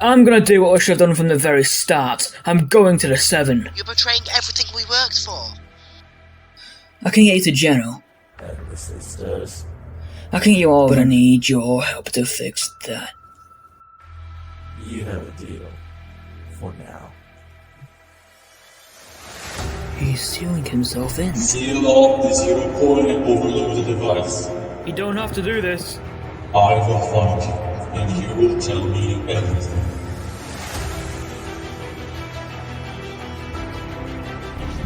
I'm gonna do what I should have done from the very start. I'm going to the 7. You're betraying everything we worked for. I can get you to General. And the sisters. I can get you all, but I need your help to fix that. You have a deal. For now. He's sealing himself in. Seal off the 0 point and overload the device. You don't have to do this. I will find you, and you will tell me everything.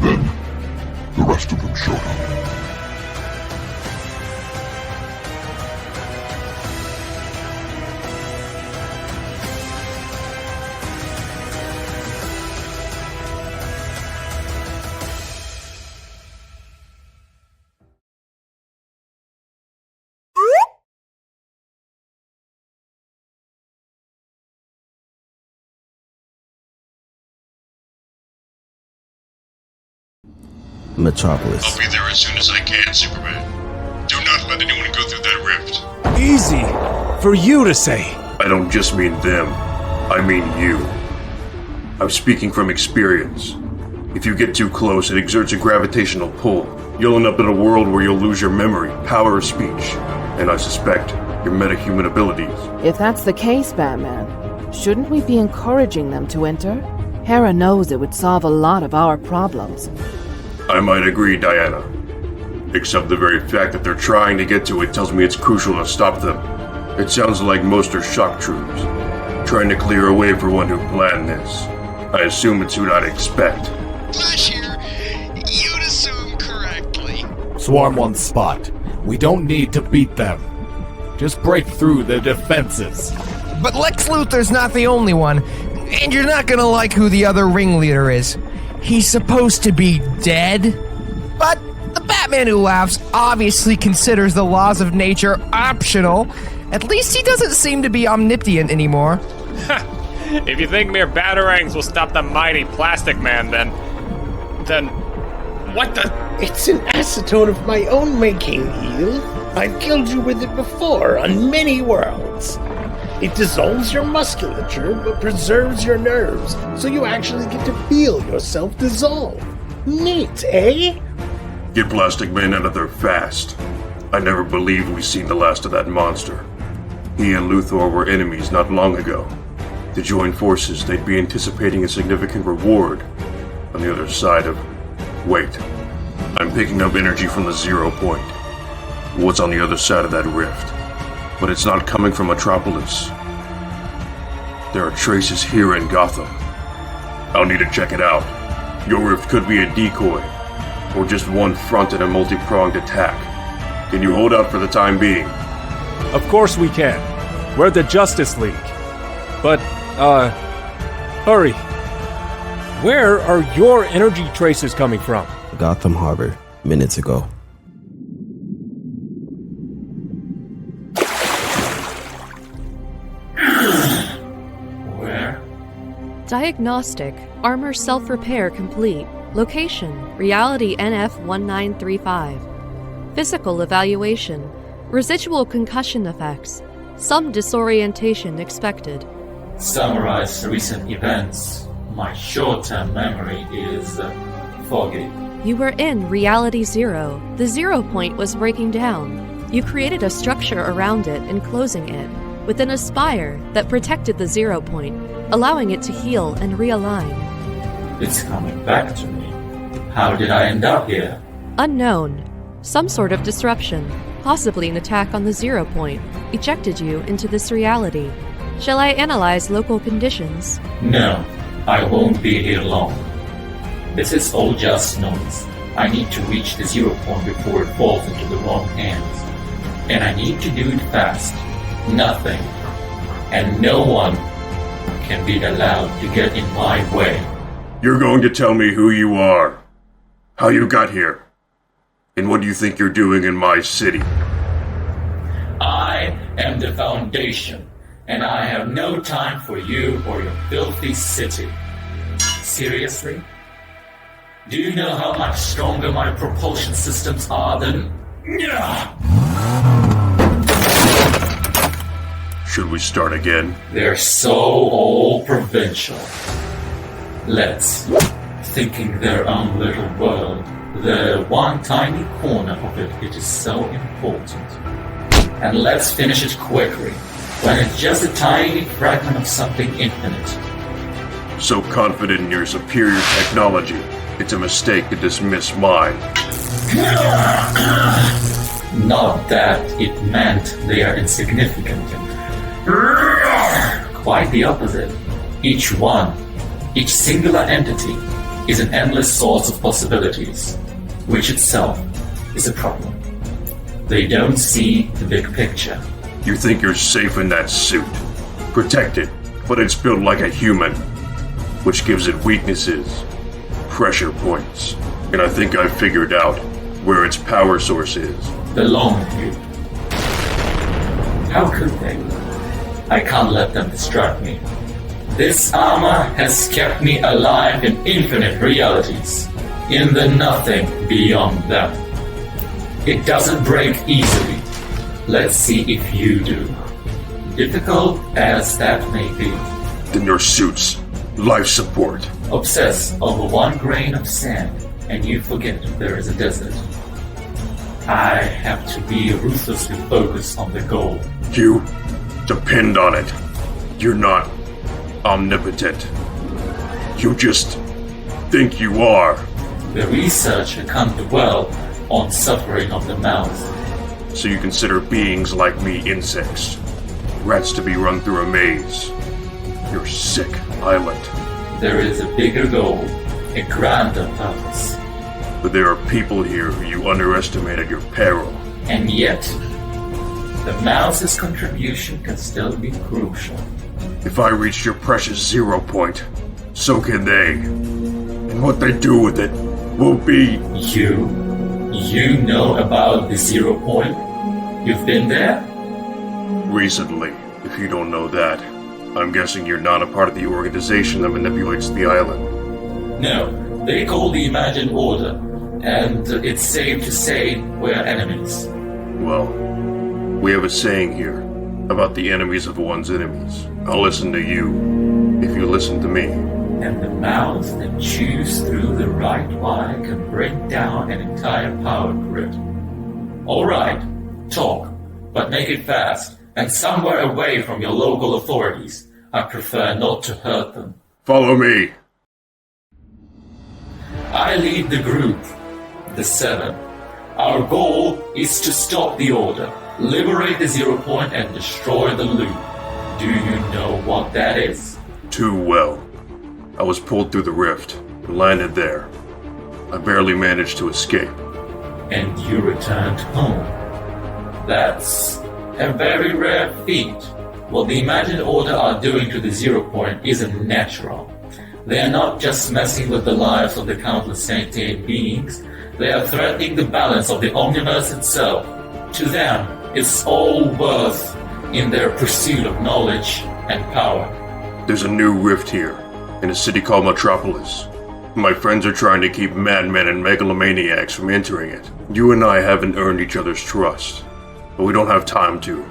Then, the rest of them showed up. Metropolis. I'll be there as soon as I can, Superman. Do not let anyone go through that rift. Easy. For you to say. I don't just mean them. I mean you. I'm speaking from experience. If you get too close, it exerts a gravitational pull. You'll end up in a world where you'll lose your memory, power of speech, and I suspect your metahuman abilities. If that's the case, Batman, shouldn't we be encouraging them to enter? Hera knows it would solve a lot of our problems. I might agree, Diana. Except the very fact that they're trying to get to it tells me it's crucial to stop them. It sounds like most are shock troops, trying to clear a way for one who planned this. I assume it's who I'd expect. Flash here. You'd assume correctly. Swarm one spot. We don't need to beat them. Just break through the defenses. But Lex Luthor's not the only one, and you're not gonna like who the other ringleader is. He's supposed to be dead, but the Batman who laughs obviously considers the laws of nature optional. At least he doesn't seem to be omnipotent anymore. If you think mere batarangs will stop the mighty Plastic Man, then what the? It's an acetone of my own making, Eel. I've killed you with it before on many worlds. It dissolves your musculature, but preserves your nerves, so you actually get to feel yourself dissolve. Neat, eh? Get Plastic Man out of there fast. I never believed we'd seen the last of that monster. He and Luthor were enemies not long ago. To join forces, they'd be anticipating a significant reward on the other side of... Wait. I'm picking up energy from the 0 point. What's on the other side of that rift? But it's not coming from Metropolis. There are traces here in Gotham. I'll need to check it out. Your rift could be a decoy, or just one front in a multi-pronged attack. Can you hold out for the time being? Of course we can. We're the Justice League. But, hurry. Where are your energy traces coming from? Gotham Harbor, minutes ago. Where? Diagnostic. Armor self-repair complete. Location. Reality NF-1935. Physical evaluation. Residual concussion effects. Some disorientation expected. Summarize recent events. My short-term memory is foggy. You were in Reality 0. The 0 point was breaking down. You created a structure around it, enclosing it, within a spire that protected the 0 point, allowing it to heal and realign. It's coming back to me. How did I end up here? Unknown. Some sort of disruption, possibly an attack on the 0 point, ejected you into this reality. Shall I analyze local conditions? No, I won't be here long. This is all just noise. I need to reach the 0 point before it falls into the wrong hands. And I need to do it fast. Nothing and no one can be allowed to get in my way. You're going to tell me who you are, how you got here, and what you think you're doing in my city. I am the Foundation, and I have no time for you or your filthy city. Seriously? Do you know how much stronger my propulsion systems are than... Should Should we start again? They're so all provincial. Let's, thinking their own little world, the one tiny corner of it is so important. And let's finish it quickly, when it's just a tiny fragment of something infinite. So confident in your superior technology, it's a mistake to dismiss mine. Not that it meant they are insignificant. Quite the opposite. Each one, each singular entity, is an endless source of possibilities, which itself is a problem. They don't see the big picture. You think you're safe in that suit, protected, but it's built like a human, which gives it weaknesses, pressure points, and I think I've figured out where its power source is. The Long View. How could they? I can't let them distract me. This armor has kept me alive in infinite realities, in the nothing beyond them. It doesn't break easily. Let's see if you do. Difficult as that may be. Then your suit's life support. Obsess over one grain of sand, and you forget there is a desert. I have to be ruthlessly focused on the goal. You depend on it. You're not omnipotent. You just think you are. The researcher can't dwell on suffering of the mouth. So you consider beings like me insects, rats to be run through a maze. Your sick island. There is a bigger goal, a grander purpose. But there are people here who you underestimated your peril. And yet, the mouse's contribution can still be crucial. If I reach your precious 0 point, so can they. And what they do with it will be... You know about the 0 point? You've been there? Recently, if you don't know that. I'm guessing you're not a part of the organization that manipulates the island. No, they call the Imagined Order, and it's safe to say we're enemies. Well, we have a saying here about the enemies of one's enemies. I'll listen to you if you listen to me. And the mouth that chews through the right wire can bring down an entire power grid. Alright, talk, but make it fast, and somewhere away from your local authorities. I prefer not to hurt them. Follow me. I lead the group, the 7. Our goal is to stop the Order, liberate the 0 point, and destroy the loop. Do you know what that is? Too well. I was pulled through the rift and landed there. I barely managed to escape. And you returned home. That's a very rare feat. What the Imagined Order are doing to the 0 point isn't natural. They are not just messing with the lives of the countless sentient beings, they are threatening the balance of the Omniverse itself. To them, it's all worth in their pursuit of knowledge and power. There's a new rift here, in a city called Metropolis. My friends are trying to keep madmen and megalomaniacs from entering it. You and I haven't earned each other's trust, but we don't have time to.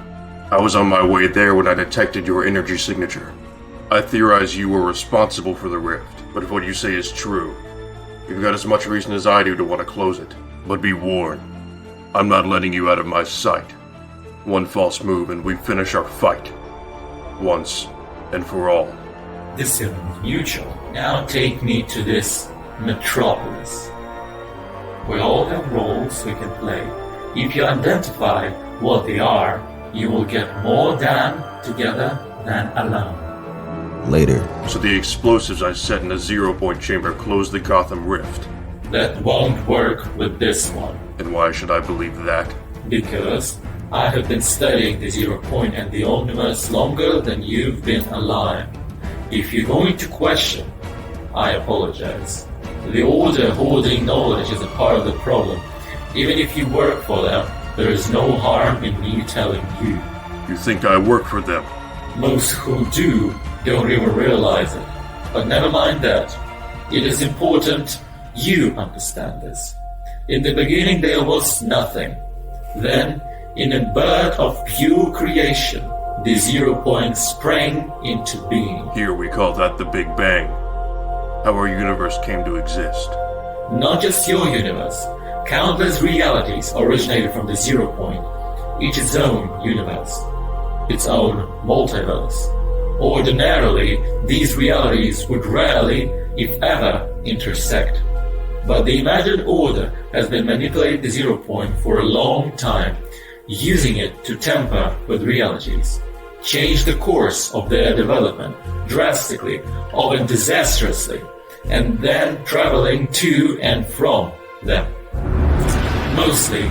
I was on my way there when I detected your energy signature. I theorize you were responsible for the rift, but if what you say is true, you've got as much reason as I do to want to close it. But be warned, I'm not letting you out of my sight. One false move and we finish our fight. Once and for all. This is mutual. Now take me to this Metropolis. We all have roles we can play. If you identify what they are, you will get more done together than alone. Later. So the explosives I set in the 0 point chamber closed the Gotham Rift. That won't work with this one. And why should I believe that? Because I have been studying the 0 point and the Omniverse longer than you've been alive. If you're going to question, I apologize. The Order hoarding knowledge is a part of the problem. Even if you work for them, there is no harm in me telling you. You think I work for them? Most who do don't even realize it. But never mind that. It is important you understand this. In the beginning there was nothing. Then, in a birth of pure creation, the 0 point sprang into being. Here we call that the Big Bang. How our universe came to exist. Not just your universe. Countless realities originated from the 0 point, each its own universe, its own multiverse. Ordinarily, these realities would rarely, if ever, intersect. But the imagined order has been manipulating the 0 point for a long time, using it to tamper with realities, change the course of their development drastically, often disastrously, and then traveling to and from them. Mostly,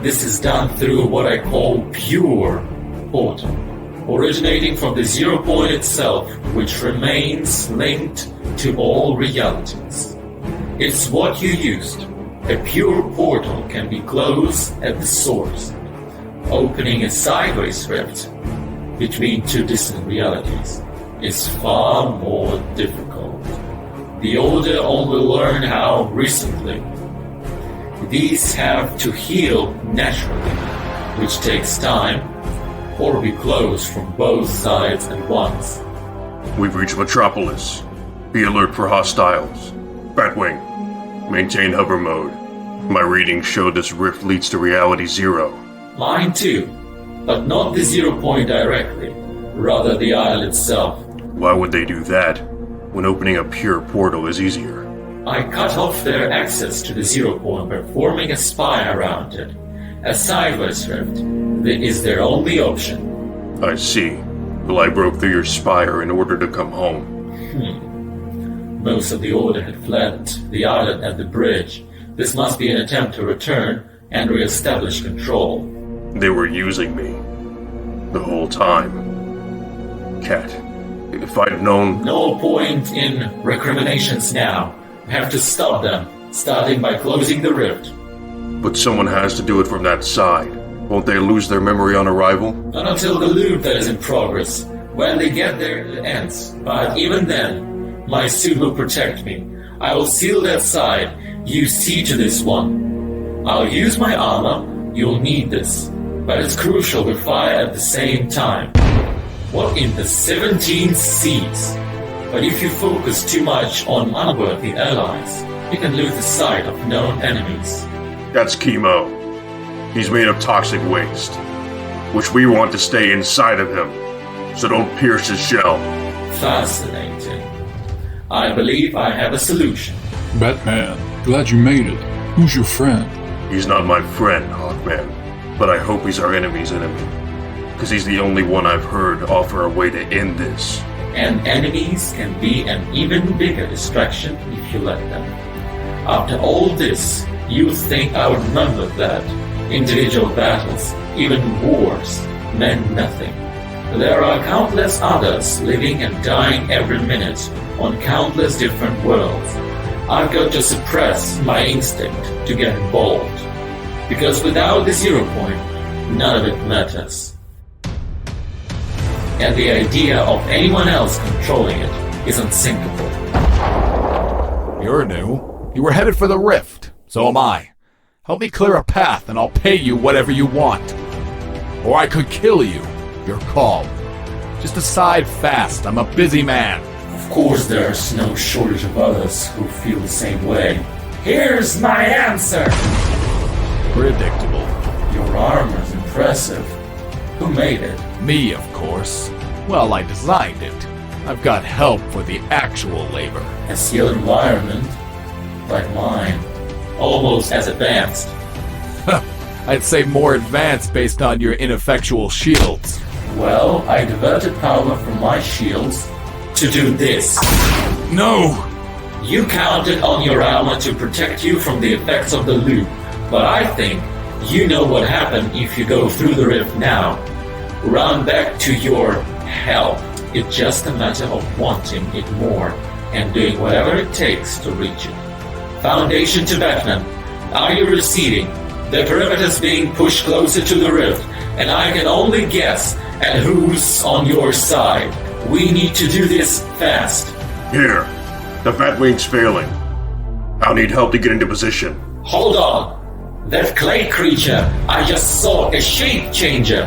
this is done through what I call pure portal, originating from the 0 point itself, which remains linked to all realities. It's what you used. A pure portal can be closed at the source, opening a sideways rift between two distant realities is far more difficult. The Order only learned how recently. These have to heal naturally, which takes time, or be closed from both sides at once. We've reached Metropolis. Be alert for hostiles. Batwing, maintain hover mode. My readings show this rift leads to Reality Zero. Mine too, but not the 0 point directly, rather the isle itself. Why would they do that, when opening a pure portal is easier? I cut off their access to the 0 point by forming a spy around it. A sideways rift is their only option. I see. Well, I broke through your spire in order to come home. Most of the Order had fled the island at the bridge. This must be an attempt to return and re-establish control. They were using me. The whole time. Cat, if I'd known... No point in recriminations now. We have to stop them, starting by closing the rift. But someone has to do it from that side. Won't they lose their memory on arrival? Not until the loop that is in progress. When they get there, it ends. But even then, my suit will protect me. I will seal that side. You see to this one. I'll use my armor. You'll need this. But it's crucial we fire at the same time. What in the 17 seas? But if you focus too much on unworthy allies, you can lose the sight of known enemies. That's Chemo. He's made of toxic waste, which we want to stay inside of him, so don't pierce his shell. Fascinating. I believe I have a solution. Batman, glad you made it. Who's your friend? He's not my friend, Hawkman, but I hope he's our enemy's enemy, because he's the only one I've heard offer a way to end this. And enemies can be an even bigger distraction if you let them. After all this, you think I would remember that individual battles, even wars, meant nothing. There are countless others living and dying every minute on countless different worlds. I've got to suppress my instinct to get involved. Because without the 0 point, none of it matters. And the idea of anyone else controlling it is unsinkable. You're new. You were headed for the rift. So am I. Help me clear a path and I'll pay you whatever you want. Or I could kill you. Your call. Just decide fast. I'm a busy man. Of course there's no shortage of others who feel the same way. Here's my answer! Predictable. Your armor's impressive. Who made it? Me, of course. Well, I designed it. I've got help for the actual labor. Is your environment, like mine, almost as advanced? I'd say more advanced based on your ineffectual shields. Well, I diverted power from my shields to do this. No! You counted on your armor to protect you from the effects of the loop, but I think you know what happened if you go through the rift now. Run back to your hell. It's just a matter of wanting it more and doing whatever it takes to reach it. Foundation to Batman. Are you receding? The perimeter's being pushed closer to the rift, and I can only guess at who's on your side. We need to do this fast. Here. The Batwing's failing. I'll need help to get into position. Hold on. That clay creature I just saw a shape changer.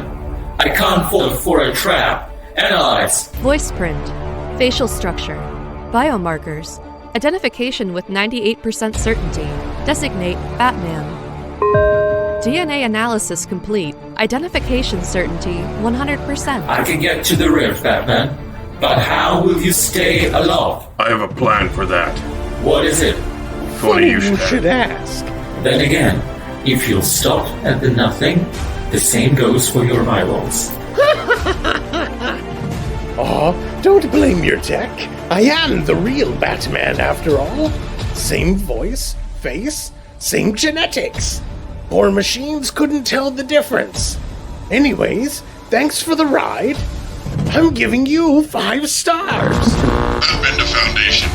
I I can't fall for a trap. Analyze. Voice print, facial structure, biomarkers, identification with 98% certainty, designate Batman. DNA analysis complete, identification certainty 100%. I can get to the rift, Batman. But how will you stay alive? I have a plan for that. What is it? Funny you should ask. Then again, if you'll stop at the nothing, the same goes for your rivals. Aw, don't blame your tech. I am the real Batman after all. Same voice, face, same genetics. Or machines couldn't tell the difference. Anyways, thanks for the ride. I'm giving you 5 stars. Batman to Foundation.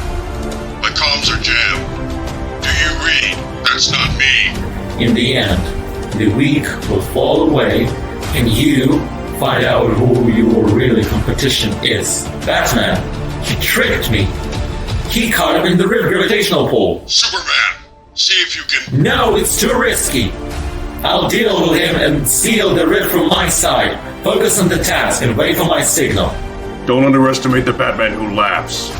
My comms are jammed. Do you read? That's not me. In the end, the weak will fall away, and you find out who your really competition is. Batman, he tricked me. He caught him in the rift gravitational pull. Superman, see if you can... No, it's too risky. I'll deal with him and seal the rift from my side. Focus on the task and wait for my signal. Don't underestimate the Batman who laughs.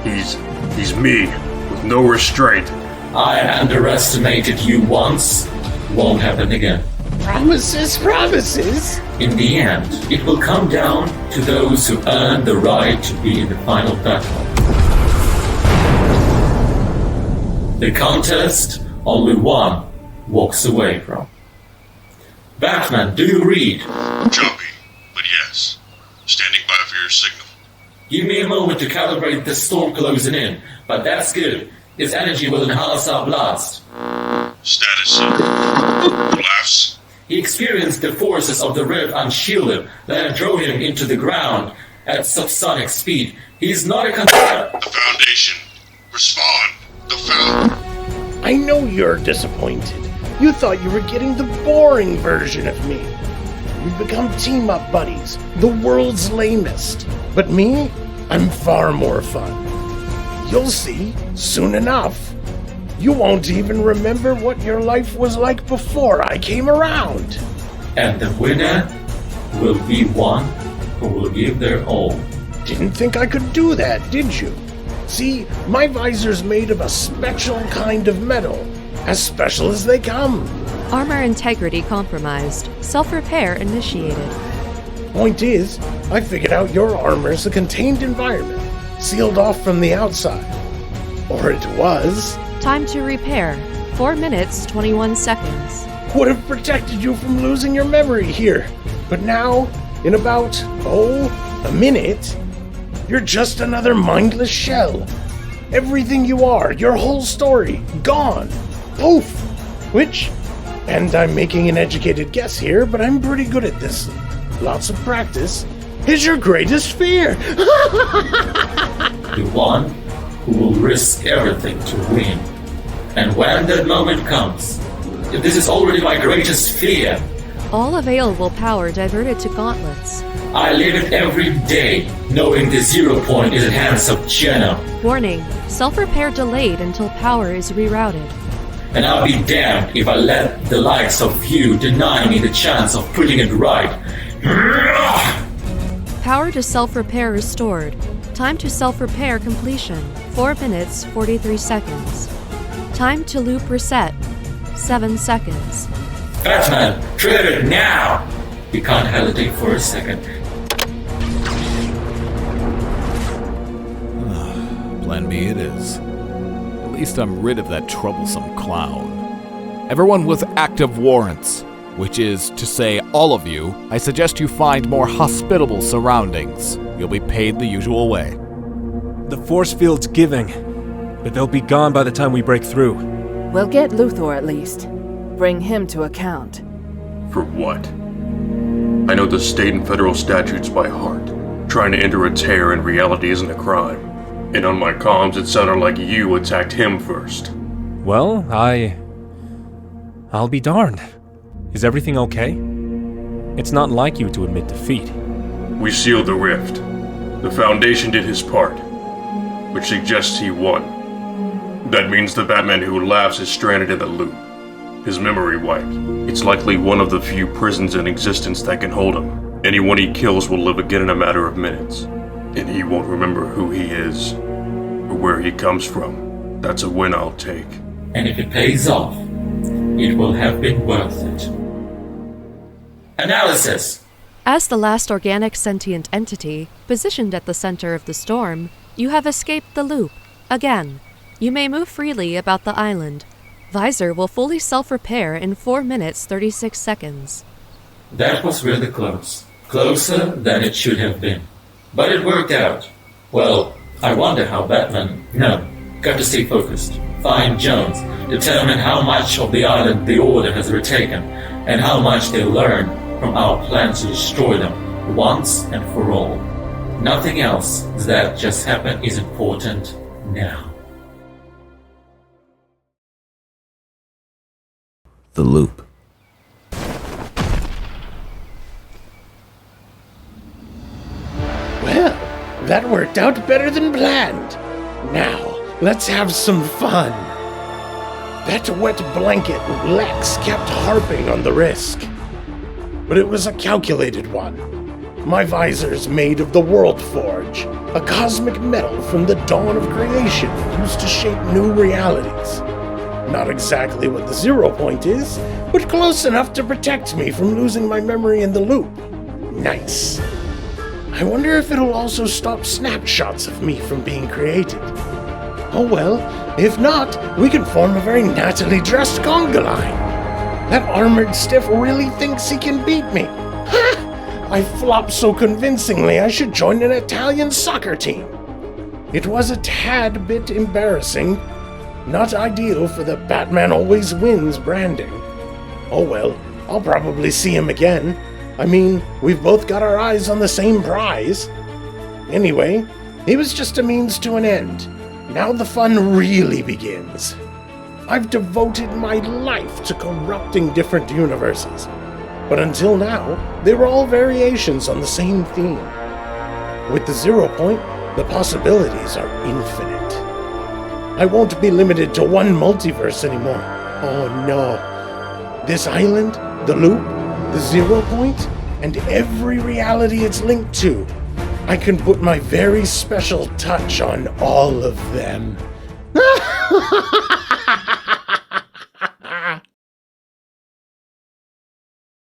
He's me, with no restraint. I underestimated you once. Won't happen again. Promises, promises. In the end, it will come down to those who earn the right to be in the final battle. The contest, only one walks away from. Batman, do you read? Jumpy, but yes. Standing by for your signal. Give me a moment to calibrate the storm closing in, but that's good. Its energy will enhance our blast. Status. Laughs. He experienced the forces of the rift unshielded that drove him into the ground at subsonic speed. He is not a The Foundation. Respond. The Found. I know you're disappointed. You thought you were getting the boring version of me. We've become team-up buddies, the world's lamest. But me, I'm far more fun. You'll see, soon enough. You won't even remember what your life was like before I came around. And the winner will be one who will give their all. Didn't think I could do that, did you? See, my visor's made of a special kind of metal. As special as they come. Armor integrity compromised. Self-repair initiated. Point is, I figured out your armor's a contained environment, sealed off from the outside. Or it was. Time to repair. 4 minutes, 21 seconds. Would have protected you from losing your memory here. But now, in about, a minute, you're just another mindless shell. Everything you are, your whole story, gone. Poof! Which, and I'm making an educated guess here, but I'm pretty good at this. Lots of practice. Is your greatest fear. The one who will risk everything to win. And when that moment comes, this is already my greatest fear. All available power diverted to gauntlets. I live it every day, knowing the 0 point is in hands of Jenna. Warning, self-repair delayed until power is rerouted. And I'll be damned if I let the likes of you deny me the chance of putting it right. Power to self-repair restored. Time to self-repair completion, 4 minutes, 43 seconds. Time to loop reset, 7 seconds. Batman, trigger it now! You can't hesitate for a second. Plan B it is. At least I'm rid of that troublesome clown. Everyone with active warrants, which is to say all of you, I suggest you find more hospitable surroundings. You'll be paid the usual way. The force field's giving, but they'll be gone by the time we break through. We'll get Luthor at least. Bring him to account. For what? I know the state and federal statutes by heart. Trying to enter a tear in reality isn't a crime. And on my comms, it sounded like you attacked him first. Well, I'll be darned. Is everything okay? It's not like you to admit defeat. We sealed the rift. The Foundation did his part, which suggests he won. That means the Batman who laughs is stranded in the loop. His memory wiped. It's likely one of the few prisons in existence that can hold him. Anyone he kills will live again in a matter of minutes, and he won't remember who he is or where he comes from. That's a win I'll take. And if it pays off, it will have been worth it. Analysis! As the last organic sentient entity, positioned at the center of the storm, you have escaped the loop. Again, you may move freely about the island. Visor will fully self-repair in 4 minutes 36 seconds. That was really close. Closer than it should have been. But it worked out. Well, I wonder how Batman... No, got to stay focused. Find Jones. Determine how much of the island the Order has retaken, and how much they learn from our plan to destroy them, once and for all. Nothing else that just happened is important now. The loop. Well, that worked out better than planned. Now, let's have some fun. That wet blanket Lex kept harping on the risk. But it was a calculated one. My visor's made of the World Forge, a cosmic metal from the dawn of creation used to shape new realities. Not exactly what the 0 point is, but close enough to protect me from losing my memory in the loop. Nice. I wonder if it'll also stop snapshots of me from being created. Oh well, if not, we can form a very nattily dressed conga line. That armored stiff really thinks he can beat me. Ha! I flopped so convincingly I should join an Italian soccer team. It was a tad bit embarrassing. Not ideal for the Batman always wins branding. Oh well, I'll probably see him again. I mean, we've both got our eyes on the same prize. Anyway, it was just a means to an end. Now the fun really begins. I've devoted my life to corrupting different universes. But until now, they were all variations on the same theme. With the 0 point, the possibilities are infinite. I won't be limited to one multiverse anymore. Oh no. This island, the loop, the 0 point, and every reality it's linked to. I can put my very special touch on all of them.